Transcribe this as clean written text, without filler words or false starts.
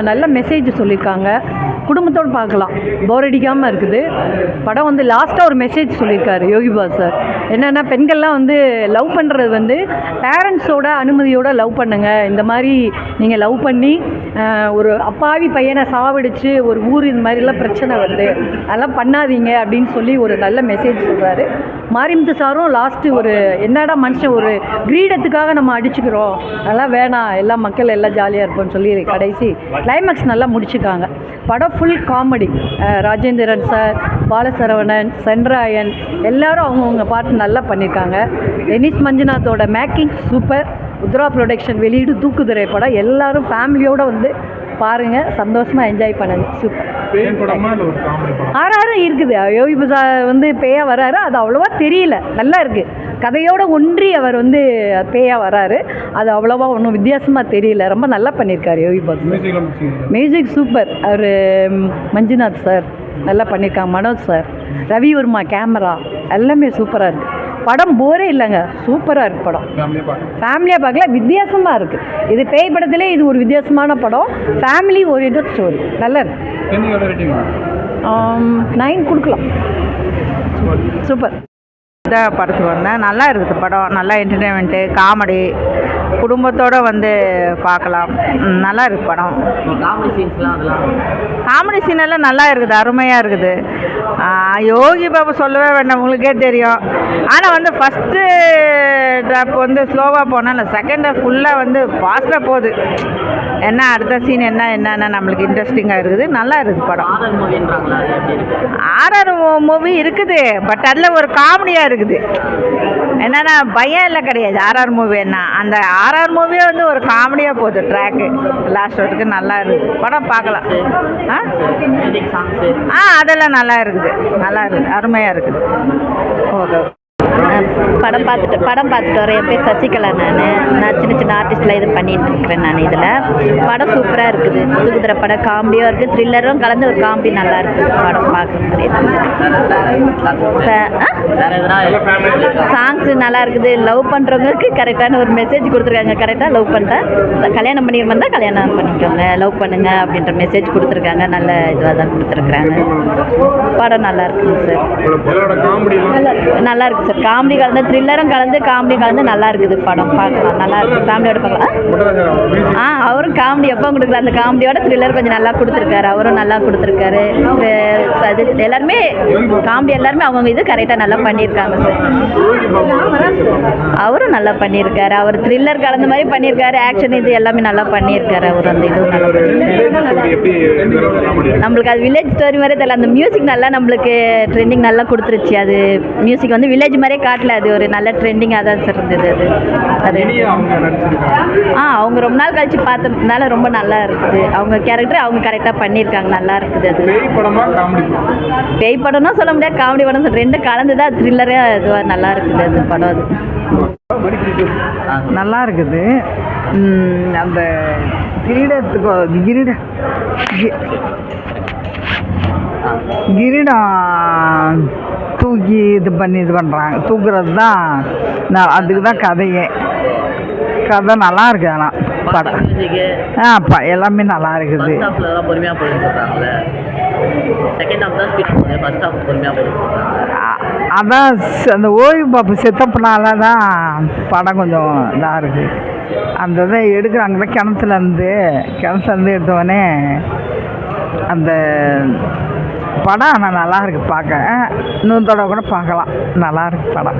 நல்ல மெசேஜ் சொல்லியிருக்காங்க. குடும்பத்தோடு பார்க்கலாம், போர் அடிக்காமல் இருக்குது. படம் வந்து லாஸ்ட்டாக ஒரு மெசேஜ் சொல்லியிருக்காரு யோகி பாபு சார். என்னென்னா, பெண்கள்லாம் வந்து லவ் பண்ணுறது வந்து பேரண்ட்ஸோட அனுமதியோடு லவ் பண்ணுங்கள். இந்த மாதிரி நீங்கள் லவ் பண்ணி ஒரு அப்பாவி பையனை சாவடித்து ஒரு ஊர் இந்த மாதிரிலாம் பிரச்சனை வருது, அதெல்லாம் பண்ணாதீங்க அப்படின்னு சொல்லி ஒரு நல்ல மெசேஜ் சொல்கிறாரு. மாரிமுத்து சாரும் லாஸ்ட்டு ஒரு என்னடா மனுஷன் ஒரு கிரீடத்துக்காக நம்ம அடிச்சுக்கிறோம், அதெல்லாம் வேணாம், எல்லா மக்கள் எல்லாம் ஜாலியாக இருப்போம்னு சொல்லி கடைசி கிளைமேக்ஸ் நல்லா முடிச்சுட்டாங்க. படம் full comedy. Rajendran sir, Balasaravanan, Sendrayan எல்லாரும் அவங்கவுங்க பாட்டு நல்லா பண்ணியிருக்காங்க. டெனிஸ் மஞ்சுநாத்தோட மேக்கிங் சூப்பர். உத்ரா ப்ரொடக்ஷன் வெளியீடு தூக்குதுறை படம். எல்லோரும் ஃபேமிலியோடு வந்து பாருங்கள், சந்தோஷமாக என்ஜாய் பண்ணுங்க. சூப்பர். ஆறாரும் இருக்குது. யோகி பாபு வந்து பேயாக வராரு, அது அவ்வளோவா தெரியல, நல்லா இருக்குது. கதையோடு ஒன்றி அவர் வந்து பேயாக வராரு, அது அவ்வளோவா ஒன்றும் வித்தியாசமாக தெரியல. ரொம்ப நல்லா பண்ணியிருக்காரு யோகி பாபு. Music super. அவர் மஞ்சுநாத் சார் நல்லா பண்ணியிருக்காங்க. மனோஜ் சார், ரவி வர்மா கேமரா எல்லாமே சூப்பராக இருக்குது. படம் போரே இல்லைங்க, சூப்பராக இருக்குது படம். ஃபேமிலியாக பார்க்கல, வித்தியாசமாக இருக்குது. இது பேய் படத்திலே இது ஒரு வித்தியாசமான படம். ஃபேமிலி ஓரியன்டட் ஸ்டோரி, நல்லா இருக்கு. 9 கொடுக்கலாம். சூப்பர். இதான் படத்துக்கு வந்தேன். நல்லா இருக்குது படம். நல்லா என்டர்டெயின்மெண்ட்டு, காமெடி, குடும்பத்தோடு வந்து பார்க்கலாம். நல்லா இருக்குது படம். காமெடி சீனெல்லாம் நல்லா இருக்குது, அருமையாக இருக்குது. யோகி பாபு சொல்லவே வேண்டாம், உங்களுக்கே தெரியும். ஆனால் வந்து ஃபஸ்ட்டு ட்ராப் வந்து ஸ்லோவாக போனால், இல்லை செகண்ட் ஹாஃப் ஃபுல்லாக வந்து ஃபாஸ்ட்டாக போகுது. என்ன அடுத்த சீன் என்னென்னா நம்மளுக்கு இன்ட்ரெஸ்டிங்காக இருக்குது. நல்லா இருக்குது படம். ஆர்ஆர் மூவி இருக்குது, பட் அதில் ஒரு காமெடியாக இருக்குது. என்னென்னா பயம் இல்லை கிடையாது. ஆர்ஆர் மூவி என்ன, அந்த ஆர்ஆர் மூவியே வந்து ஒரு காமெடியாக போகுது. ட்ராக்கு லாஸ்ட் வரைக்கும் நல்லா இருக்குது. படம் பார்க்கலாம். அதெல்லாம் நல்லா இருக்குது, நல்லா இருக்குது, அருமையாக இருக்குது. ஓகே. படம் பார்த்துட்டு வரேன். என் பேர் சசிகலா. நான் சின்ன சின்ன ஆர்டிஸ்டில் இது பண்ணிகிட்டு இருக்கிறேன். நான் இதில் படம் சூப்பராக இருக்குது. புதுகுதிரை படம் காமெடியாக இருக்குது, த்ரில்லரும் கலந்து ஒரு காமெடி நல்லா இருக்குது. படம் பார்க்குற சாங்ஸு நல்லா இருக்குது. லவ் பண்ணுறவங்களுக்கு கரெக்டான ஒரு மெசேஜ் கொடுத்துருக்காங்க. கரெக்டாக லவ் பண்ணிட்டேன், கல்யாணம் பண்ணிக்க வந்தால் கல்யாணம் பண்ணிக்கோங்க, லவ் பண்ணுங்க அப்படின்ற மெசேஜ் கொடுத்துருக்காங்க. நல்ல இதுவாக தான் கொடுத்துருக்குறாங்க. படம் நல்லா இருக்குங்க சார். நல்லா இருக்குது சார். காமெடி கலந்து த்ரில்லரும் கலந்து காமெடி கலந்து நல்லா இருக்குது. படம் பார்க்கலாம், நல்லா இருக்குது. ஃபேமிலியோட பார்க்கலாம். அவரும் காமெடி எப்போ கொடுக்குறாரு, அந்த காமெடியோட த்ரில்லர் கொஞ்சம் நல்லா கொடுத்துருக்காரு. அவரும் நல்லா கொடுத்துருக்காரு. எல்லாருமே காமெடி எல்லாருமே அவங்கவுங்க இது கரெக்டாக நல்லா பண்ணியிருக்காங்க சார். அவரும் நல்லா பண்ணியிருக்காரு. அவர் த்ரில்லர் கலந்த மாதிரி பண்ணியிருக்காரு. ஆக்ஷன் இது எல்லாமே நல்லா பண்ணியிருக்காரு. அவர் அந்த இதுவும் நல்லா பண்ணியிருக்காரு. நம்மளுக்கு அது வில்லேஜ் ஸ்டோரி மாதிரி தெரியல. அந்த மியூசிக் நல்லா நம்மளுக்கு ட்ரெண்டிங் நல்லா கொடுத்துருச்சு. அது மியூசிக் வந்து வில்லேஜ் மாதிரியே காட்டல, அது ஒரு நல்ல ட்ரெண்டிங்காக தான் சார் இருந்தது. அது அவங்க ரொம்ப நாள் கழிச்சு பார்த்ததுனால ரொம்ப நல்லா இருக்குது. அவங்க கேரக்டர் அவங்க கரெக்டாக பண்ணியிருக்காங்க, நல்லா இருக்குது. அது பேய் படம்னா சொல்ல முடியாது, காமெடி படம் சொல்ல, ரெண்டும் கலந்து தான் த்ரில்லரே இதுவாக நல்லா இருக்குது. அது படம் அது நல்லா இருக்குது. அந்த கிரீடம் தூக்கி இது பண்ணுறாங்க, தூக்குறது தான் அதுக்கு தான் கதையே. கதை நல்லா இருக்குது. ஆனால் படம் எல்லாமே நல்லா இருக்குது. அதான் அந்த ஓய்வு பாப்பு செத்தப்பனால தான் படம் கொஞ்சம் இதாக இருக்குது. அந்த இதை எடுக்கிறாங்க கிணத்துலேருந்து எடுத்தோடனே அந்த படம். ஆனால் நல்லா இருக்குது பார்க்க. இன்னொரு தடவை கூட பார்க்கலாம். நல்லா இருக்குது படம்.